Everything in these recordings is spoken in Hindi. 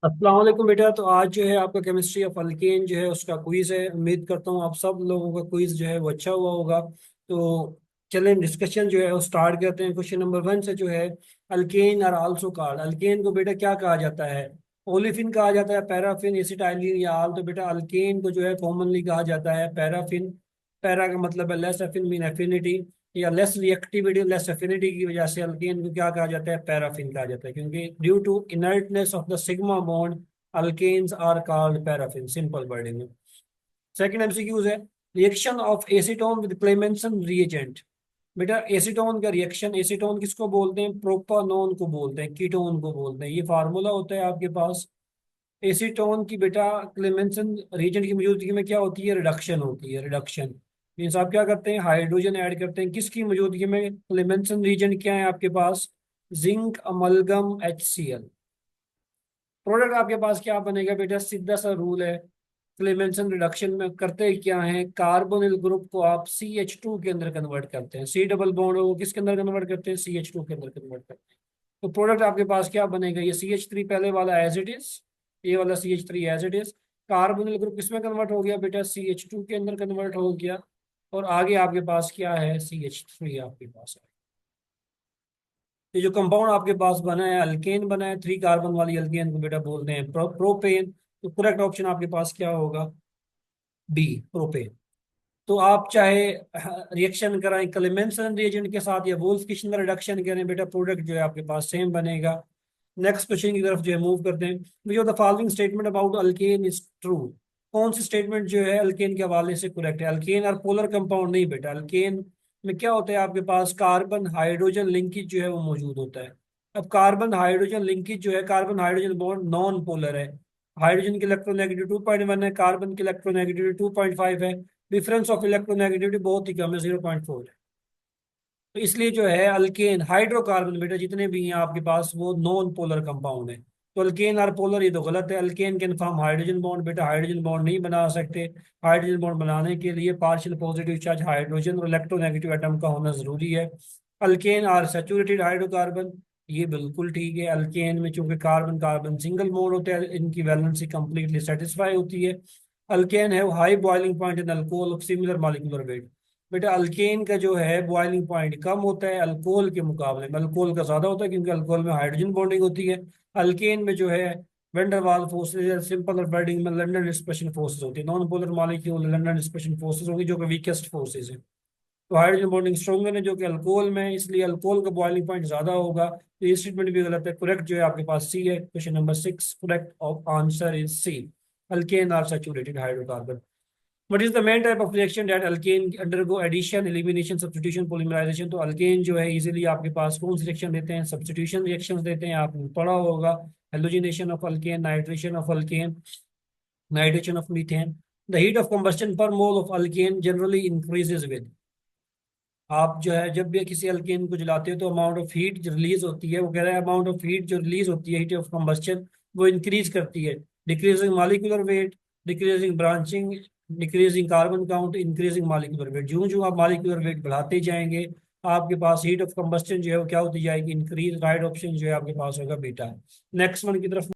अस्सलाम वालेकुम बेटा। तो आज जो है आपका केमिस्ट्री ऑफ अल्केन जो है उसका क्विज है। उम्मीद करता हूँ आप सब लोगों का क्विज जो है वो अच्छा हुआ होगा। तो चलें डिस्कशन जो है वो स्टार्ट करते हैं। क्वेश्चन नंबर 1 से जो है, alkane are also called, alkane को बेटा क्या कहा जाता है? ओलिफिन कहा जाता है, पैराफिन, एसिटाइलिन या आल? तो बेटा अल्केन को जो है कॉमनली कहा जाता है पैराफिन। पैरा का मतलब है लेस, एफिन मीन एफिनिटी या लेस रिएक्टिविटी, लेस एफिनिटी की वजह से अल्केन को क्या कहा जाता है? पैराफिन कहा जाता है, क्योंकि due to inertness of the sigma bond alkanes are called paraffin. Simple wording में। सेकंड एमसीक्यूज है, reaction of acetone with Clemmensen reagent. बेटा एसीटोन का रिएक्शन, एसीटोन किसको बोलते हैं? प्रोपानोन को बोलते हैं, कीटोन को बोलते हैं। ये फार्मूला होता है आपके पास। एसीटोन की बेटा क्लेमेंसन रीजेंट की मौजूदगी में क्या होती है? रिडक्शन होती है। रिडक्शन मीन्स आप क्या करते हैं? हाइड्रोजन ऐड करते हैं। किसकी मौजूदगी में? क्लेमेंसन रीजेंट क्या है आपके पास? Zinc amalgam HCl। प्रोडक्ट आपके पास क्या बनेगा बेटा? सीधा सा रूल है। क्लेमेंसन रिडक्शन में करते क्या है, कार्बोनिल ग्रुप को आप CH2 के अंदर कन्वर्ट करते हैं। सी डबल बॉन्ड वो किसके अंदर कन्वर्ट करते हैं? CH2 के अंदर कन्वर्ट करते हैं। तो प्रोडक्ट आपके पास क्या बनेगा? ये CH3 पहले वाला एज इट इज, ये वाला CH3 as it is. Carbonyl group किसमें कन्वर्ट हो गया बेटा? CH2 के अंदर कन्वर्ट हो गया। और आगे आपके पास क्या है? CH3 आपके पास है। ये जो कंपाउंड आपके पास बना है, अल्केन बना है, 3 कार्बन वाली अल्केन को बेटा बोलते हैं प्रोपेन। तो करेक्ट ऑप्शन आपके पास क्या होगा? B, propane. तो आप चाहे रिएक्शन कराएं क्लेमेंसन रिएजेंट के साथ या वोल्फ-किशनर रिडक्शन करें, बेटा प्रोडक्ट जो है आपके पास सेम बनेगा। नेक्स्ट क्वेश्चन की तरफ जो है मूव करते हैं। विच of the following statement about alkane is true? कौन सी स्टेटमेंट जो है अल्केन के हवाले से करेक्ट है? अल्केन और पोलर कंपाउंड नहीं बेटा। अल्केन में क्या होता है आपके पास? कार्बन हाइड्रोजन लिंकेज जो है वो मौजूद होता है। अब कार्बन हाइड्रोजन लिंकेज जो है, carbon hydrogen bond non polar है। हाइड्रोजन की इलेक्ट्रोनेगेटिविटी 2.1 है, कार्बन की इलेक्ट्रोनेगेटिविटी 2.5 है। डिफरेंस ऑफ इलेक्ट्रोनेगेटिविटी बहुत ही कम है, 0.4 है। तो इसलिए जो है अल्केन हाइड्रोकार्बन बेटा जितने भी हैं आपके पास वो नॉन पोलर कंपाउंड है। तो अल्केन और पोलर ये तो गलत है। Alkane can form hydrogen bond, बेटा हाइड्रोजन बॉन्ड नहीं बना सकते। हाइड्रोजन बॉन्ड बनाने के लिए पार्शियल पॉजिटिव चार्ज हाइड्रोजन और इलेक्ट्रोनेगेटिव एटम का होना जरूरी है। अल्केन आर सैचुरेटेड हाइड्रोकार्बन, ये बिल्कुल ठीक है। अल्केन में चूंकि कार्बन कार्बन सिंगल बॉन्ड होते हैं, इनकी वैलेंसी कंप्लीटली सेटिस्फाई होती है। अल्केन है high boiling point in alcohol of similar molecular weight. बेटा अल्केन का जो है बॉइलिंग पॉइंट कम होता है अल्कोहल के मुकाबले में। अल्कोहल का ज्यादा होता है क्योंकि अल्कोहल में हाइड्रोजन बॉन्डिंग होती है। अल्केन में जो है वेंडर वाल फोर्सेज, सिंपल और ब्राइडिंग में लंडन डिस्पर्शन फोर्सेज होती है। Non polar molecule London dispersion forces होंगी जो कि वीकेस्ट फोर्सेज है। तो हाइड्रोजन बॉन्डिंग स्ट्रोंगर है जो कि अल्कोहल में है, इसलिए अल्कोहल का बॉइलिंग पॉइंट ज्यादा होगा। तो ये स्टेटमेंट भी गलत है। करेक्ट जो है आपके पास सी है। Question number 6 correct of answer is C. Alkane are saturated hydrocarbon. What is the main type of reaction that alkane undergo addition, elimination, substitution, polymerization? तो अल्केन जो है इजीली आपके पास कौन सी रिएक्शन देते हैं? सब्स्टिट्यूशन रिएक्शंस देते हैं। आपने पढ़ा होगा halogenation of alkane, nitration of alkane, nitration of methane. The heat of combustion per mole of alkane generally increases with. आप जो है जब भी किसी अल्केन को जलाते हो तो अमाउंट ऑफ हीट जो रिलीज होती है, वो कह रहा है अमाउंट ऑफ हीट जो रिलीज होती है, हीट ऑफ कंबस्शन, वो इंक्रीज करती है। Decreasing molecular weight, decreasing branching, decreasing carbon count, increasing molecular weight. जो जो आप मॉलिक्यूलर वेट बढ़ाते जाएंगे आपके पास हीट ऑफ कंबस्शन जो है वो क्या होती जाएगी? इंक्रीज। राइट ऑप्शन जो है आपके पास होगा बेटा। नेक्स्ट वन की तरफ।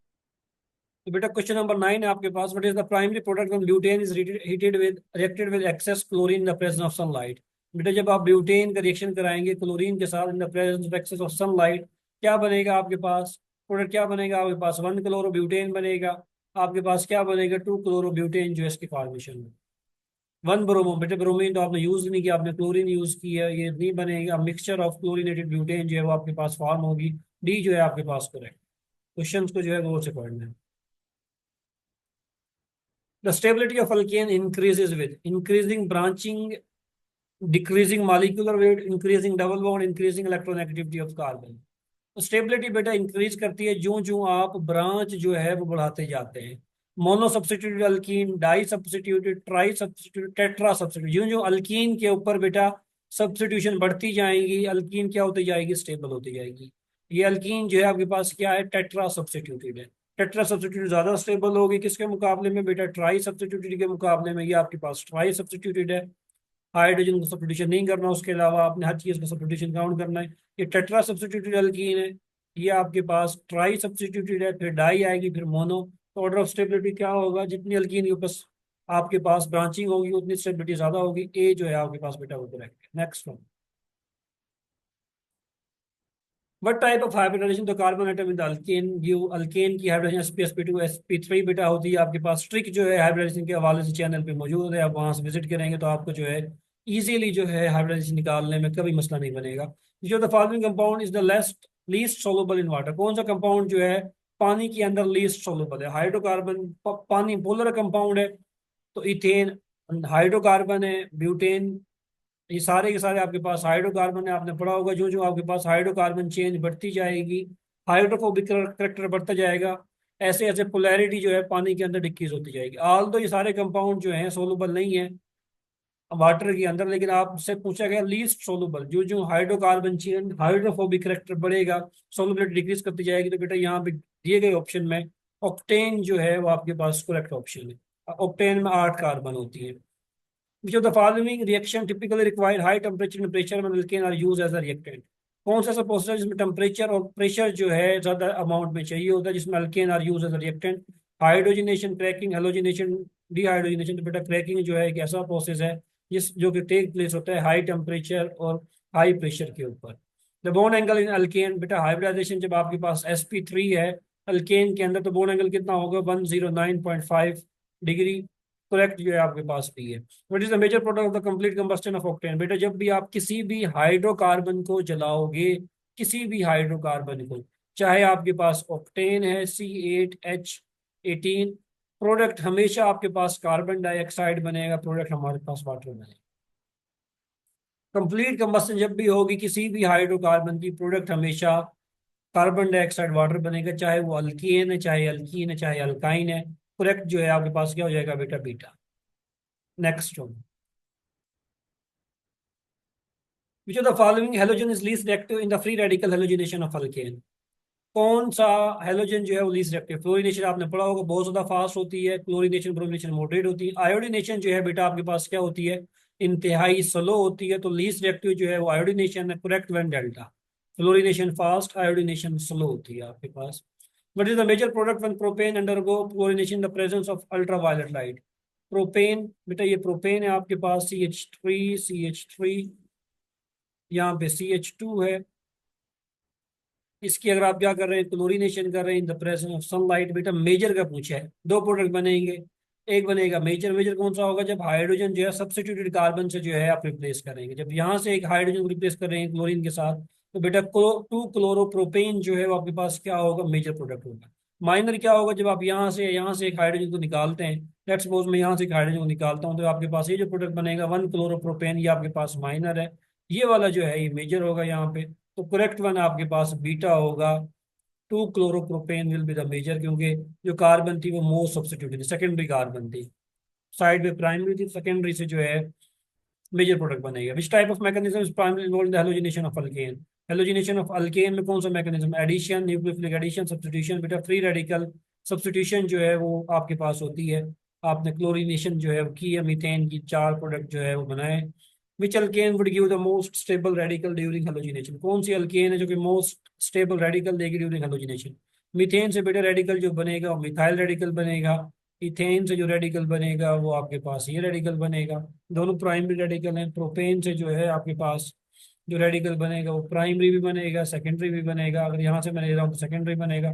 तो बेटा क्वेश्चन नंबर 9 है आपके पास। What is the primary product when butane is heated with reacted with excess chlorine in the presence of sunlight? बेटा जब आप ब्यूटेन का रिएक्शन कराएंगे क्लोरीन के साथ in the presence of excess of sunlight, क्या बनेगा आपके पास? प्रोडक्ट क्या बनेगा आपके पास? 1 क्लोरो ब्यूटेन बनेगा। आपके पास क्या बनेगा? 2 क्लोरो ब्यूटेन जो है इसकी फॉर्मेशन में। 1 ब्रोमो, बेटे ब्रोमीन तो आपने यूज नहीं किया, आपने क्लोरीन यूज किया, ये नहीं बनेगा। मिक्सचर ऑफ क्लोरीनेटेड ब्यूटेन जो है वो आपके पास फॉर्म होगी। डी जो है आपके पास करेक्ट। क्वेश्चन को जो है गौर से पढ़ना है। The stability of alkane increases with increasing branching, decreasing molecular weight, increasing double bond, increasing electronegativity of carbon। तो स्टेबिलिटी बेटा इंक्रीज करती है जो जो आप ब्रांच जो है वो बढ़ाते जाते हैं। Mono substituted alkene, di substituted, tri substituted, tetra substitute, जो जो अल्कीन के ऊपर बेटा सब्स्टिट्यूशन बढ़ती जाएंगी, अल्कीन क्या होती जाएगी? स्टेबल होती जाएगी। ये अल्कीन जो है आपके पास क्या है? टेट्रा सब्स्टिट्यूटेड है। टेट्रा सब्स्टिट्यूट ज्यादा स्टेबल होगी किसके मुकाबले में बेटा? ट्राई सब्स्टिट्यूटेड के मुकाबले में। ये आपके पास ट्राई सब्स्टिट्यूटेड है। हाइड्रोजन को सब्स्टिट्यूशन नहीं करना, उसके अलावा आपने हर चीज का सब्स्टिट्यूशन काउंट करना है। ये टेट्रा सब्स्टिट्यूटेड अल्कीन है। ये आपके पास ट्राई सब्स्टिट्यूटेड है, फिर डाई आएगी, फिर मोनो। तो ऑर्डर ऑफ स्टेबिलिटी क्या होगा, जितनी अल्कीन के पास आपके पास ब्रांचिंग होगी उतनी स्टेबिलिटी ज्यादा होगी। ए जो है आपके पास बेटा वो करेक्ट है। Next one, what type of hybridization the carbon atom in the alkane give alkane की हाइब्रिडाइजेशन sp2 sp3 बेटा होती है आपके पास। ट्रिक जो है हाइब्रिडाइजेशन के हवाले से चैनल पे मौजूद है, आप वहां से विजिट करेंगे तो आपको जो है इजीली जो है हाइब्रिडाइजेशन निकालने में कभी मसला नहीं बनेगा। जो the following compound is the least soluble in water, कौन सा कंपाउंड जो है पानी के अंदर लीस्ट सोलुबल है? हाइड्रोकार्बन पानी पोलर कंपाउंड है, तो इथेन हाइड्रोकार्बन है, ब्यूटेन, ये सारे के सारे आपके पास हाइड्रोकार्बन है। आपने पढ़ा होगा जो जो आपके पास हाइड्रोकार्बन चेंज बढ़ती जाएगी, हाइड्रोफोबिक करेक्टर बढ़ता जाएगा, ऐसे ऐसे पोलैरिटी जो है पानी के अंदर डिक्रीज होती जाएगी। ऑल दो ये सारे कंपाउंड जो हैं सोलुबल नहीं है वाटर के अंदर, लेकिन आपसे पूछा गया लीस्ट सोलुबल, जो जो हाइड्रोकार्बन चेन हाइड्रोफोबिक करेक्टर बढ़ेगा, सोलुबिलिटी डिक्रीज करती जाएगी। तो बेटा यहाँ पे दिए गए ऑप्शन में ऑक्टेन जो है वो आपके पास करेक्ट ऑप्शन है। ऑक्टेन में 8 कार्बन होती है। Which of the following reaction typically require high temperature and pressure when alkane are used as a reactant? कौन सा ऐसा प्रोसेस है जिसमें टेम्परेचर और प्रेशर जो है ज्यादा अमाउंट में चाहिए होता है, जिसमें alkane are use as a reactant? Hydrogenation, cracking, halogenation, dehydrogenation. तो बेटा क्रैकिंग जो है एक ऐसा प्रोसेस है जिस जो कि टेक प्लेस होता है हाई टेम्परेचर और हाई प्रेशर के ऊपर। The bone angle in alkane, बेटा हाइब्रिडाइजेशन जब आपके पास sp3 है अल्केन के अंदर, तो बोन एंगल कितना होगा? 109.5 डिग्री। करेक्ट जो है आपके पास भी है। What is the major product of the complete combustion of octane? बेटा जब भी आप किसी भी हाइड्रोकार्बन को जलाओगे, किसी भी हाइड्रोकार्बन को, चाहे आपके पास ऑक्टेन है C8H18, प्रोडक्ट हमेशा आपके पास कार्बन डाइऑक्साइड बनेगा, प्रोडक्ट हमारे पास वाटर बनेगा। कंप्लीट कंबस्टन जब भी होगी किसी भी हाइड्रोकार्बन की, प्रोडक्ट हमेशा कार्बन डाइऑक्साइड वाटर बनेगा, चाहे वो अल्कीन है, चाहे अल्कीन है, चाहे अल्काइन है। करेक्ट जो है आपके पास क्या हो जाएगा बेटा? Beta. Next one, which of the following halogen is least reactive in the free radical halogenation of alkane? कौन सा हेलोजन जो है वो लीस्ट रिएक्टिव? फ्लोरिनेशन आपने पढ़ा होगा बहुत ज्यादा फास्ट होती है, क्लोरिनेशन ब्रोमिनेशन मॉडरेट होती है, आयोडीनेशन जो है बेटा आपके पास क्या होती है? इंतहाई स्लो होती है। तो लीस्ट रिएक्टिव जो है वो आयोडीनेशन है, correct one delta. Fluorination fast, iodination slow होती है आपके पास। What is the major product when propane undergo fluorination the presence of ultraviolet light? Propane, बेटा ये प्रोपेन है आपके पास, CH3 यहाँ पे CH2 है। इसकी अगर आप क्या कर रहे हैं, क्लोरीनेशन कर रहे हैं इन द प्रेजेंस ऑफ सनलाइट। बेटा मेजर का पूछा है, दो प्रोडक्ट बनेंगे, एक बनेगा मेजर। मेजर कौन सा होगा? जब हाइड्रोजन जो है सब्स्टिट्यूटेड कार्बन से जो है आप रिप्लेस करेंगे, जब यहाँ से एक हाइड्रोजन को रिप्लेस कर रहे हैं क्लोरीन के साथ, तो बेटा 2 क्लोरोप्रोपेन जो है वो आपके पास क्या होगा? मेजर प्रोडक्ट होगा। माइनर क्या होगा? जब आप यहाँ से एक हाइड्रोजन को निकालते हैं, लेट्स सपोज मैं यहाँ से एक हाइड्रोजन को निकालता हूँ, तो आपके पास ये जो प्रोडक्ट बनेगा 1 क्लोरोप्रोपेन, ये आपके पास माइनर है। ये वाला जो है ये मेजर होगा यहाँ पे। तो करेक्ट वन आपके पास बीटा होगा। 2 chloropropane will be the major, क्योंकि जो कार्बन थी वो मोस्ट सब्स्टिट्यूटेड थी, सेकेंडरी कार्बन थी, साइड में प्राइमरी थी, सेकेंडरी से जो है मेजर प्रोडक्ट बनेगा। Which type of mechanism is primary involve in the halogenation of alkane? Halogenation of alkane में कौन सा mechanism? Addition, nucleophilic addition, substitution. बेटा फ्री रेडिकल सब्स्टिट्यूशन जो है वो आपके पास होती है। आपने क्लोरीनेशन जो है वो की है, मीथेन की 4 प्रोडक्ट जो है वो बनाए। Which alkane would give the most stable radical during halogenation? कौन सी अल्केन है जो कि मोस्ट स्टेबल रेडिकल देगी ड्यूरिंग हेलोजिनेशन? मीथेन से बेटा रेडिकल जो बनेगा वो मिथाइल रेडिकल बनेगा। इथेन से जो रेडिकल बनेगा वो आपके पास ये रेडिकल बनेगा। दोनों प्राइमरी रेडिकल हैं। प्रोपेन से जो है आपके पास जो रेडिकल बनेगा वो प्राइमरी भी बनेगा, सेकेंडरी भी बनेगा। अगर यहाँ से मैं ले रहा हूँ तो सेकेंडरी बनेगा।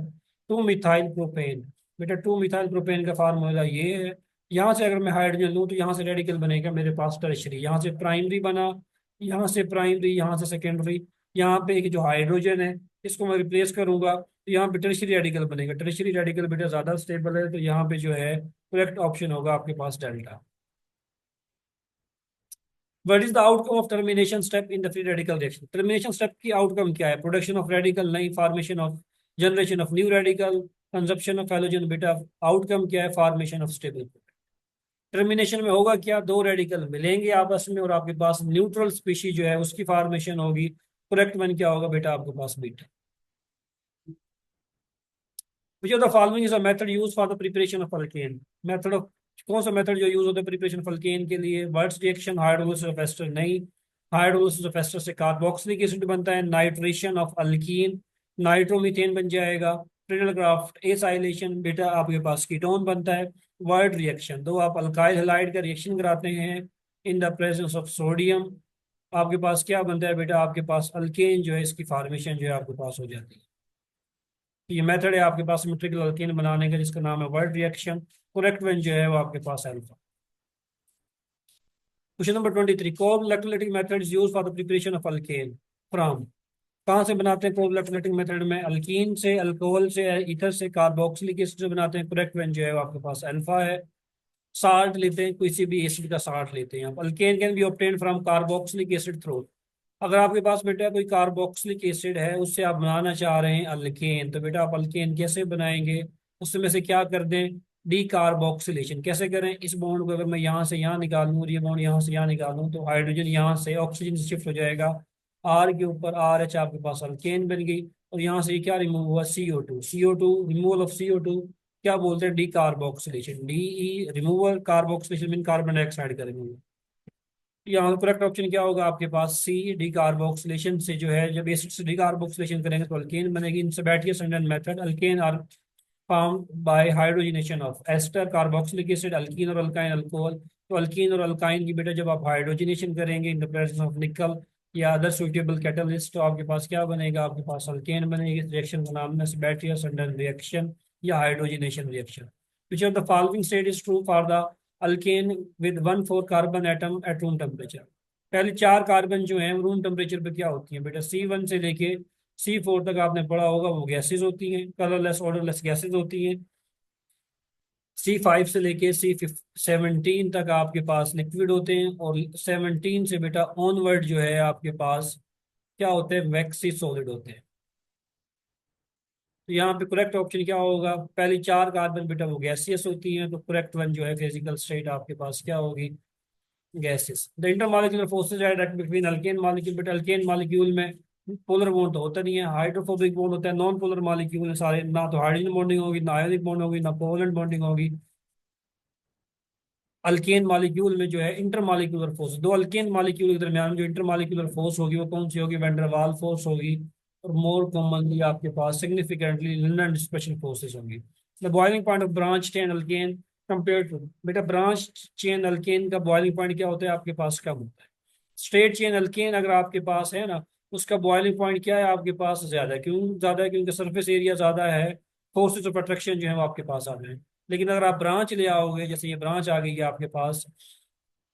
2 मिथाइल प्रोपेन, बेटा 2 मिथाइल प्रोपेन का फार्मूला ये है। यहाँ से अगर मैं हाइड्रोजन लूँ तो यहाँ से रेडिकल बनेगा मेरे पास टर्शरी, यहाँ से प्राइमरी बना, यहाँ से प्राइमरी, यहाँ से सेकेंडरी। यहाँ पे एक जो हाइड्रोजन है इसको मैं रिप्लेस करूंगा तो यहाँ पे टर्शरी रेडिकल बनेगा। टर्शरी रेडिकल बेटा ज्यादा स्टेबल है, तो यहाँ पे जो है करेक्ट ऑप्शन होगा आपके पास delta. What is the outcome of termination step in the free radical reaction? Termination step की आउटकम क्या है? प्रोडक्शन ऑफ रेडिकल, नहीं, formation of, generation of new radical, consumption of halogen. बेटा आउटकम क्या है? Formation of stable. टर्मिनेशन में होगा क्या? दो रेडिकल मिलेंगे आपस में और आपके पास न्यूट्रल स्पीशी जो है उसकी फॉर्मेशन होगी। करेक्ट वन क्या होगा बेटा आपके पास? Beta. Which of the following is a method use for the preparation of alkane? Method of, कौन सा मेथड जो यूज होता है प्रिपरेशन ऑफ अल्केन के लिए? Wurtz reaction, hydrolysis of ester, नहीं, हाइड्रोलिसिस ऑफ एस्टर से कार्बोक्सिलिक एसिड बनता है। नाइट्रेशन ऑफ अल्कीन, नाइट्रोमीथेन बन जाएगा। प्रिडलक्राफ्ट एसाइलेशन बेटा आपके पास कीटोन बनता है। वर्ड रिएक्शन, दो आप अल्काइल हैलाइड का रिएक्शन कराते हैं इन द प्रेजेंस ऑफ सोडियम, आपके पास क्या बनता है बेटा, आपके पास अल्केन जो है इसकी फॉर्मेशन जो है आपके पास हो जाती है। तो ये मेथड है आपके पास सिमेट्रिकल अल्केन बनाने का जिसका नाम है वर्ड रिएक्शन। करेक्ट वन जो है वो आपके पास alpha. Question number 23, Kolbe electrolytic method is used for the preparation of alkane from. कहाँ से बनाते हैं कोब इलेक्ट्रोलाइटिक मेथड में? अल्कीन से, अल्कोहल से, ईथर से, कार्बोक्सिलिक एसिड से बनाते हैं। करेक्ट वन जो है वो आपके पास अल्फा है। साल्ट लेते हैं, किसी भी एसिड का साल्ट लेते हैं आप। Alkane can be obtain from carboxylic acid through. अगर आपके पास बेटा कोई कार्बोक्सिलिक एसिड है उससे आप बनाना चाह रहे हैं अल्केन, तो बेटा आप अल्केन कैसे बनाएंगे? उसमें से क्या कर दें, डी कार्बोक्सिलेशन। कैसे करें? इस बॉन्ड को अगर मैं यहाँ से यहाँ निकालूं और ये बॉन्ड यहाँ से यहाँ निकालूं तो हाइड्रोजन यहाँ से ऑक्सीजन से शिफ्ट हो जाएगा, आर के ऊपर आर एच, आपके पास अल्केन बन गई। और यहाँ से क्या रिमूव हुआ? CO2। CO2 removal of CO2 क्या बोलते हैं? D carboxylation. D E removal, carboxylation mean carbon dioxide का रिमूवल। यहाँ करेक्ट ऑप्शन क्या होगा आपके पास? सी, डी कार्बोक्सिलेशन से जो है, जब एसिड से डी कार्बोक्सिलेशन करेंगे तो अल्केन बनेगी। In Sabatier method alkane are form by hydrogenation of ester carboxylic acid, alkene और अल्काइन अल्कोहल। तो अल्कीन और अल्काइन की बेटा जब आप हाइड्रोजनेशन करेंगे इन द प्रेजेंस ऑफ निकल या अदर सुइटेबल कैटलिस्ट तो आपके पास क्या बनेगा? आपके पास अल्केन बनेगी। इस रिएक्शन का नाम है सेबेटियस रिएक्शन या hydrogenation reaction. Which of the following state is true for the alkane with 1,4 carbon atom at room temperature? पहले चार कार्बन जो है रूम टेम्परेचर पे क्या होती है बेटा? C1 से लेके C4 तक आपने पढ़ा होगा, वो गैसेज होती हैं, कलरलेस ऑर्डरलेस गैसेज होती हैं। C5 से लेके C17 तक आपके पास लिक्विड होते हैं, और 17 से बेटा ऑनवर्ड जो है आपके पास क्या होते हैं? वैक्सी सॉलिड होते हैं। तो यहाँ पे करेक्ट ऑप्शन क्या होगा? पहली चार कार्बन बेटा वो गैसियस होती हैं, तो करेक्ट वन जो है फिजिकल स्टेट आपके पास क्या होगी? Gases. The intermolecular forces act between alkane molecule, but alkane molecule में पोलर बॉन्ड तो होता नहीं है, हाइड्रोफोबिक बॉन्ड होता है। नॉन पोलर मॉलिक्यूल है सारे, ना तो हाइड्रोजन बॉन्डिंग होगी, ना आयोनिक बॉन्ड होगी, ना कोवलेंट बॉन्डिंग होगी। अल्केन मॉलिक्यूल में जो है इंटरमॉलिक्यूलर फोर्स, दो अल्केन मॉलिक्यूल के दरमियान जो इंटरमॉलिक्यूलर फोर्स होगी वो कौन सी होगी? वैन डर वाल फोर्स होगी। और मोर कॉमनली आपके पास सिग्निफिकेंटली लिंडन डिस्पर्शन फोर्सेस होंगी। The boiling point of branch chain alkane compare to, बेटा ब्रांच चेन अल्केन का बॉइलिंग पॉइंट क्या होता है आपके पास? कम होता है। स्ट्रेट चेन अल्केन अगर आपके पास है ना, उसका बॉइलिंग पॉइंट क्या है आपके पास? ज्यादा है। क्यों ज्यादा है? क्योंकि सरफेस एरिया ज्यादा है, फोर्सेस ऑफ अट्रैक्शन जो है वो आपके पास आ रहे हैं। लेकिन अगर आप ब्रांच ले आओगे, जैसे ये ब्रांच आ गई है आपके पास,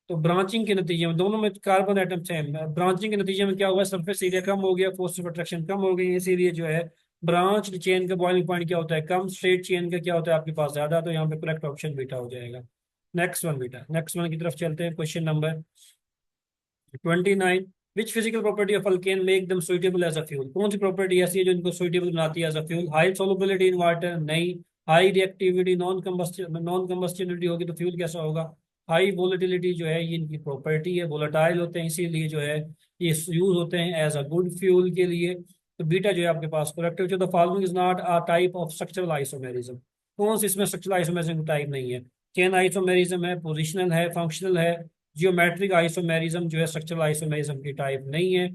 तो ब्रांचिंग के नतीजे में दोनों में कार्बन एटम सेम है, ब्रांचिंग के नतीजे में क्या हुआ? सरफेस एरिया कम हो गया, फोर्स ऑफ अट्रैक्शन कम हो गई, इसीलिए जो है ब्रांच चेन का बॉइलिंग पॉइंट क्या होता है? कम। स्ट्रेट चेन का क्या होता है आपके पास? ज्यादा। तो यहाँ पे करेक्ट ऑप्शन बीटा हो जाएगा। नेक्स्ट वन बेटा, नेक्स्ट वन की तरफ चलते हैं। Question number 29, which physical property of alkane make them suitable as a fuel? कौन सी प्रॉपर्टी ऐसी है जो इनको सुइटेबल बनाती है as a fuel? High solubility in water? नहीं। हाई रिएक्टिविटी, नॉन कंबस्टिबिलिटी होगी तो फ्यूल कैसा होगा? हाई वोलेटिलिटी जो है ये इनकी प्रॉपर्टी है, वोलेटाइल होते हैं, इसीलिए जो है ये यूज होते हैं एज अ गुड फ्यूल के लिए। तो बीटा जो है आपके पास करेक्ट है। जो the following is not a type of structural isomerism? कौन सी इसमें स्ट्रक्चरल आइसोमेरिज्म टाइप नहीं है? चेन आइसोमेरिज्म है, पोजिशनल है, फंक्शनल है। जियोमेट्रिक आइसोमेरिज्म जो है स्ट्रक्चरल आइसोमेरिज्म की टाइप नहीं है।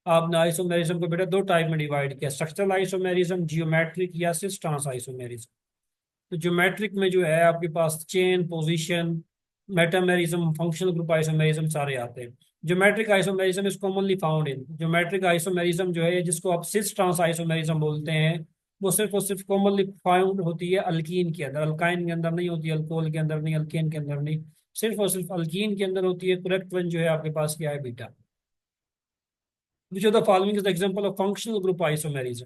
आपने आइसोमेरिज्म को बेटा दो टाइप में डिवाइड किया, स्ट्रक्चरल आइसोमेरिज्म, जियोमेट्रिक या सिस ट्रांस आइसोमेरिज्म। तो ज्योमेट्रिक में जो है आपके पास chain, position, metamerism, functional group isomerism सारे आते हैं। Geometric isomerism is commonly found in, geometric isomerism जो है जिसको आप सिस ट्रांस आइसोमेरिज्म बोलते हैं, वो सिर्फ और सिर्फ कॉमनली फाउंड होती है अल्कीन के अंदर, अल्काइन के अंदर नहीं होती, अल्कोहल के अंदर नहीं, अल्केन के अंदर नहीं, सिर्फ और सिर्फ अल्कीन के अंदर होती है। करेक्ट वन जो है आपके पास क्या है? Beta. Which of the following is the example of functional group isomerism?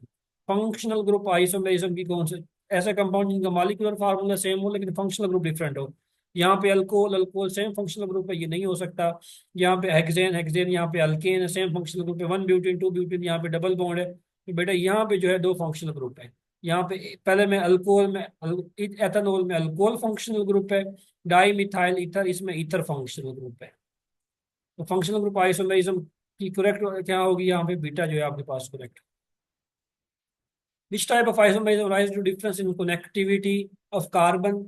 Functional group isomerism की कौन से ऐसा कंपाउंड जिनका मॉलिक्यूलर फार्मूला सेम हो लेकिन फंक्शनल ग्रुप डिफरेंट हो? यहाँ पे alcohol, alcohol same functional group है, ये नहीं हो सकता। यहाँ पे हेक्सेन, हेक्सेन यहाँ पे अल्केन है, सेम फंक्शनल ग्रुप है। वन ब्यूटेन, टू ब्यूटेन, यहाँ पे डबल बॉन्ड है। तो बेटा यहाँ पे जो है दो फंक्शनल ग्रुप है। यहाँ पे पहले में अल्कोहल में एथेनॉल में अल्कोहल फंक्शनल ग्रुप है, डाई मिथाइल ईथर इसमें ईथर फंक्शनल ग्रुप है। तो फंक्शनल ग्रुप आइसोमेरिज्म की करेक्ट क्या होगी? यहाँ पे बीटा जो है आपके पास correct. Which type of isomerism rise to difference in connectivity of carbon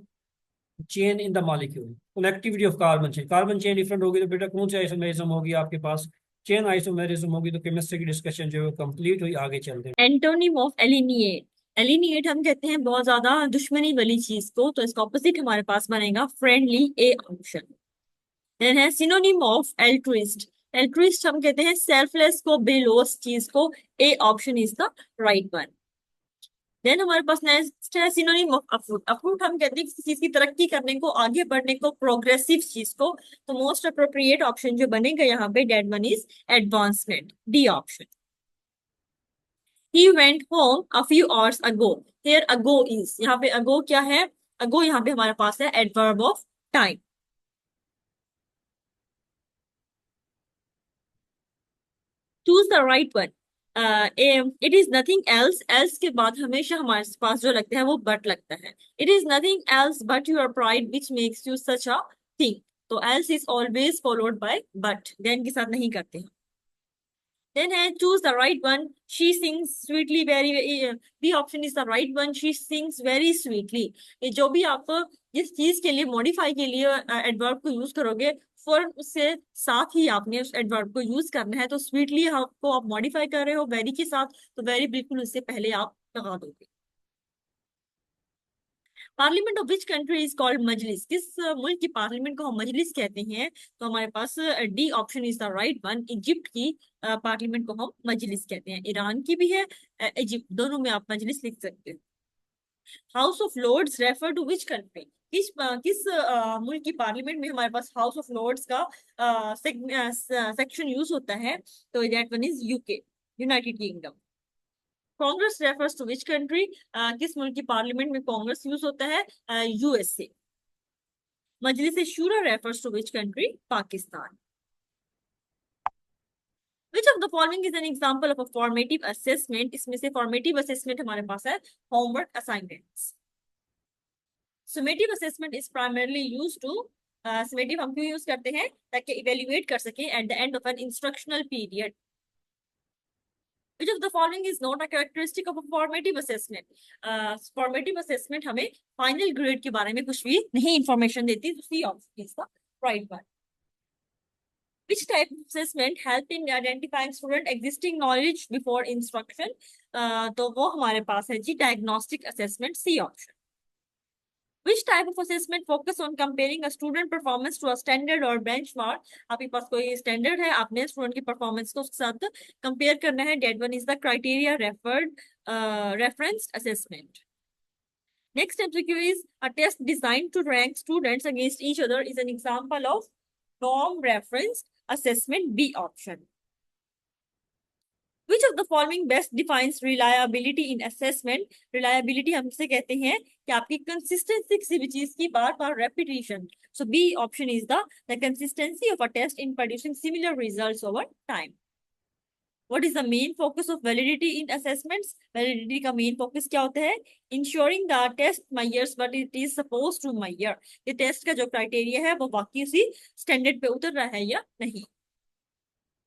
chain in the molecule? Connectivity of carbon chain, carbon chain different होगी तो बेटा कौन सी आइसोमेरिज्म होगी आपके पास? चेन आइसोमेरिज्म होगी। तो केमिस्ट्री की डिस्कशन जो है कंप्लीट हुई, आगे चलते हैं। Antonym of एलिनिएट। एलिनिएट हम कहते हैं बहुत ज्यादा दुश्मनी वाली चीज को, तो इसका ऑपोजिट हमारे पास बनेगा फ्रेंडली, ए ऑप्शन। देन है सिनोनिम ऑफ एल्ट्रिस्ट। एल्ट्रिस्ट हम कहते हैं सेल्फलेस को, बेलोस चीज को, A option is the right one. Then हमारे पास नेक्स्ट है सिनोनिम ऑफ अफ्रूट। अफ्रूट हम कहते हैं किसी चीज की तरक्की करने को, आगे बढ़ने को, प्रोग्रेसिव चीज को। तो मोस्ट अप्रोप्रिएट ऑप्शन जो बनेगा यहाँ पे, that one is advancement, D option. He went home a few hours ago. Here ago is, यहाँ पे ago क्या है? ago यहाँ पे हमारे पास है adverb of time. Choose the right one. It is nothing else. Else के बाद हमेशा हमारे पास जो लगता है वो but लगता है. It is nothing else but your pride which makes you such a thing. तो else is always followed by but. then के साथ नहीं करते हैं. Then है choose the right one. She sings sweetly very. B option is the right one. She sings very sweetly. ये जो भी आप जिस चीज के लिए मॉडिफाई के लिए एडवर्ब को यूज करोगे, फॉर उससे साथ ही आपने उस एडवर्ब को यूज करना है। तो स्वीटली आपको आप मॉडिफाई कर रहे हो वेरी के साथ, तो वेरी बिल्कुल उससे पहले आप लगा दोगे। Parliament of which country is called मजलिस। किस मुल्क की पार्लियामेंट को हम मजलिस कहते हैं? तो हमारे पास D option is the right one. Egypt की पार्लियामेंट को हम मजलिस कहते हैं। ईरान की भी है, इजिप्ट, दोनों में आप मजलिस लिख सकते हो। House of Lords refer to which country. किस मुल्क की पार्लियामेंट में हमारे पास हाउस ऑफ लॉर्ड्स का सेक्शन यूज होता है? तो that one is UK, United Kingdom. Congress refers to which country. किस मुल्क की पार्लियामेंट में कांग्रेस यूज होता है? यूएसए। मजलिस शूरा refers to which country? Pakistan. Which of the following is an example of a formative assessment. इसमें से फॉर्मेटिव असेसमेंट हमारे पास है homework assignments. Summative assessment is primarily use to, summative हम क्यों यूज करते हैं? ताकि इवेल्युएट कर सके at the end of an instructional period. Which of the following is not a characteristic of a formative assessment? Formative assessment हमें फाइनल ग्रेड के बारे में कुछ भी नहीं इंफॉर्मेशन देती, तो C option is the right one. Which type of assessment help in identifying student existing knowledge before instruction? तो वो हमारे पास है जी diagnostic assessment, C option. Which type of assessment focus on comparing a student performance to a standard or benchmark? आपके पास कोई स्टैंडर्ड है, आपने स्टूडेंट की परफॉर्मेंस को उसके साथ कंपेयर करना है। That one is the criteria referred referenced assessment. Next MCQ is a test designed to rank students against each other is an example of norm referenced assessment, B option. Which of the following best defines reliability in assessment? Reliability हमसे कहते हैं कि आपकी consistency किसी भी चीज की बार बार repetition. So B option is the consistency of a test in producing similar results over time. What is the main focus of validity in assessments? Validity का main focus क्या होता है? Ensuring the test measures what it is supposed to measure. ये test का जो criteria है वो वाकई उसी standard पे उतर रहा है या नहीं?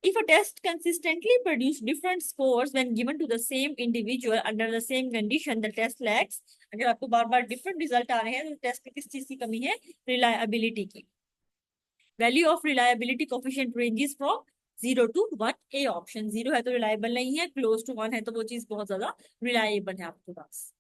If a test consistently produces different scores when given to the same individual under the same condition, the test lacks. अगर आपको बार बार different result आ रहे हैं तो टेस्ट में किस चीज की कमी है? Reliability की। Value of reliability coefficient ranges from 0 to 1, A option। 0 है तो reliable नहीं है, close to 1 है तो वो चीज बहुत ज्यादा reliable है आपके पास।